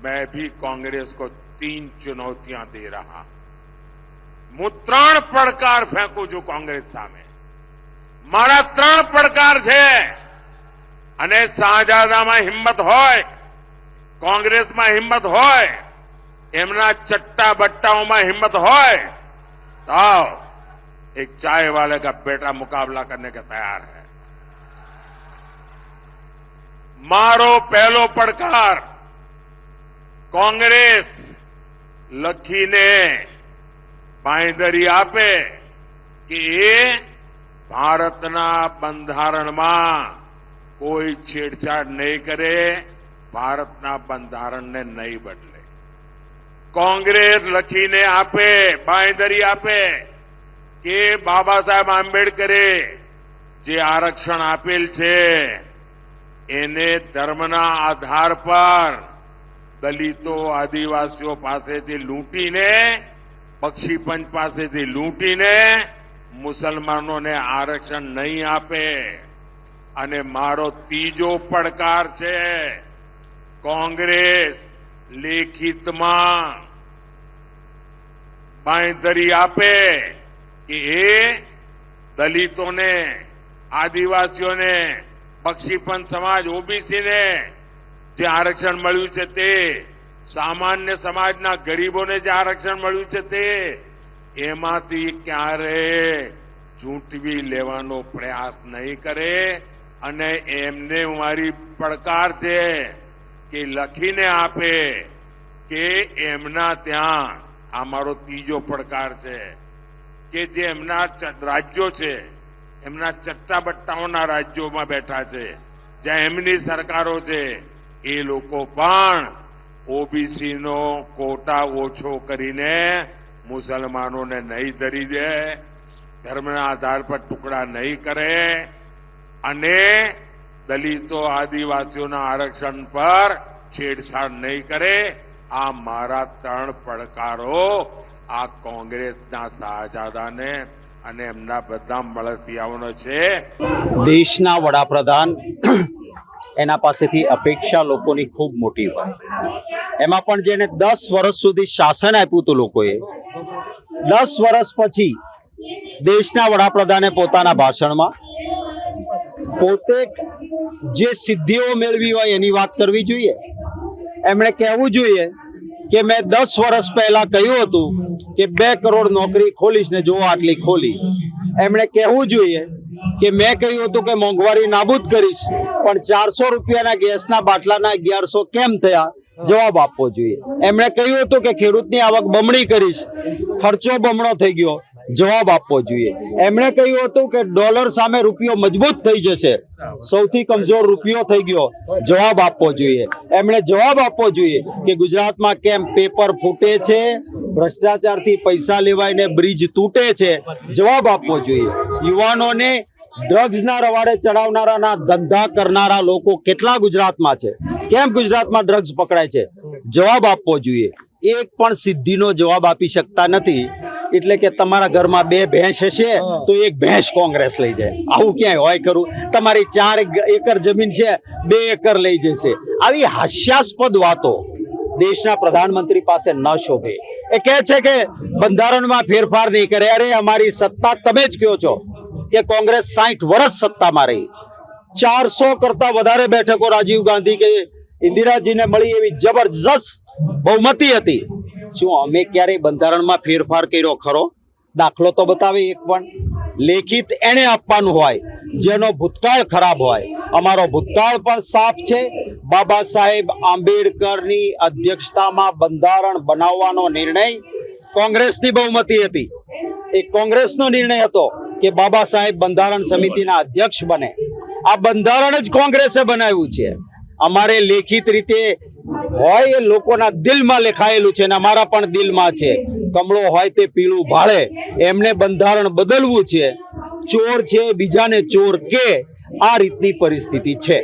मैं भी कांग्रेस को 3 चुनौतियां दे रहा। હું 3 પડકાર ફેંકું છું કોંગ્રેસ સામે। મારા 3 પડકાર છે અને શાહજાદામાં હિંમત હોય, કોંગ્રેસમાં હિંમત હોય, એમના ચટ્ટા બટ્ટાઓમાં हिम्मत હોય तो एक चाय वाले का बेटा मुकाबला करने के तैयार है। मारो पहलो પડકાર कांग्रेस लखी ने बांयधरी आपे कि ये भारतना बंधारण में कोई छेड़छाड़ नहीं करे, भारतना बंधारण ने नहीं बदले। कांग्रेस लखी ने आपे बांयधरी आपे कि बाबा साहेब आंबेडकरे जे आरक्षण आपेल छे एने धर्मना आधार पर दलितो आदिवासीओ पासेथी लूंटीने, बक्षीपंच पासेथी लूंटीने मुसलमानों ने आरक्षण नहीं आपे। अने मारो तीजो પડકાર छे कांग्रेस लेखित में बांयधरी आपे कि ये दलितों ने, आदिवासीओं ने, बक्षीपंच समाज ओबीसी ने जे आरक्षण मळ्युं छे ते, सामान्य समाजना गरीबोने जे आरक्षण मळ्युं छे ते एमांथी क्यारे झूंटवी लेवानो प्रयास नहीं करे। अने एमने मारी પડકાર छे कि लखीने आपे कि एमना त्यां आ मारो तीजो પડકાર छे कि जे एमना राज्यों छे, एमना चट्टा बट्टाओना राज्यों में बैठा छे, ज्यां एमनी सरकारो छे, ए लोको पण ओबीसी नो कोटा ओछो करीने मुसलमानों ने नहीं धरी दे, धर्मना आधार पर टुकड़ा नहीं करे अने दलितों आदिवासीओना आरक्षण पर छेड़छाड़ नहीं करे। आ मारा 3 પડકારો आ कांग्रेसना શાહજાદાને અને એમના બધા મળતિયાઓનો છે। દેશના વડાપ્રધાન એના પાસેથી અપેક્ષા લોકોની ખૂબ મોટી હોય, એમાં પણ જેને 10 વર્ષ સુધી શાસન આપ્યું હતું લોકોએ, 10 વર્ષ પછી દેશના વડાપ્રધાને પોતાના ભાષણમાં પોતે જે સિદ્ધિઓ મેળવી હોય એની વાત કરવી જોઈએ। એમણે કહેવું જોઈએ કે મેં 10 વર્ષ પહેલા કહ્યું હતું કે 2 કરોડ નોકરી ખોલીશ ને જો આટલી ખોલી। એમણે કહેવું જોઈએ કે મેં કહ્યું હતું કે મોંઘવારી નાબૂદ કરીશ પણ 400 રૂપિયાના ગેસના બાટલાના 1100 કેમ થયા, જવાબ આપવો જોઈએ। એમણે કહ્યું હતું કે ખેડૂતની આવક બમણી કરીશ, ખર્ચો બમણો થઈ ગયો, જવાબ આપવો જોઈએ। એમણે કહ્યું હતું કે ડોલર સામે રૂપિયો મજબૂત થઈ જશે, સૌથી કમજોર રૂપિયો થઈ ગયો, જવાબ આપવો જોઈએ। એમણે જવાબ આપવો જોઈએ કે ગુજરાતમાં કેમ પેપર ફૂટે છે, ભ્રષ્ટાચારથી પૈસા લેવાઈને બ્રિજ તૂટે છે, જવાબ આપવો જોઈએ। યુવાનોને ડ્રગ્સના રવાડે ચડાવનારાના ધંધા કરનારા લોકો કેટલા ગુજરાતમાં છે, કેમ ગુજરાતમાં ડ્રગ્સ પકડાય છે, જવાબ આપવો જોઈએ। એક પણ સિદ્ધિનો જવાબ આપી શકતા નથી એટલે કે તમારા ઘરમાં 2 ભેંસ હશે તો 1 ભેંસ કોંગ્રેસ લઈ જાય, આવું ક્યાંય હોય ખરું? તમારી 4 એકર જમીન છે 2 એકર લઈ જશે। આવી હાસ્યાસ્પદ વાતો દેશના પ્રધાનમંત્રી પાસે ન શોભે। એ કહે છે કે બંધારણમાં ફેરફાર નહીં કરે। અરે અમારી સત્તા તમે જ કહો છો કે કોંગ્રેસ 60 વર્ષ સત્તામાં રહી, 400 કરતા વધારે બેઠકો રાજીવ ગાંધી કે ઇન્દિરાજીને મળી એવી જબરજસ્ત બહુમતી હતી। શું અમે ક્યારે બંધારણમાં ફેરફાર કર્યો ખરો? દાખલો તો બતાવે એક પણ। લેખિત એને આપવાનું હોય જેનો ભૂતકાળ ખરાબ હોય। અમારો ભૂતકાળ પણ સાફ છે। બાબા સાહેબ આંબેડકરની અધ્યક્ષતામાં બંધારણ બનાવવાનો નિર્ણય કોંગ્રેસની બહુમતી હતી। એ કોંગ્રેસનો નિર્ણય હતો કે બાબા સાહેબ બંધારણ સમિતિના અધ્યક્ષ બને। આ બંધારણ જ કોંગ્રેસે બનાવ્યું છે। અમારે લેખિત રીતે હોય એ લોકોના દિલમાં લખાયેલું છે ને અમારા પણ દિલમાં છે। કમળો હોય તે પીળું ભાળે, એમને બંધારણ બદલવું છે। ચોર છે બીજાને ચોર કે, આ રીતની પરિસ્થિતિ છે।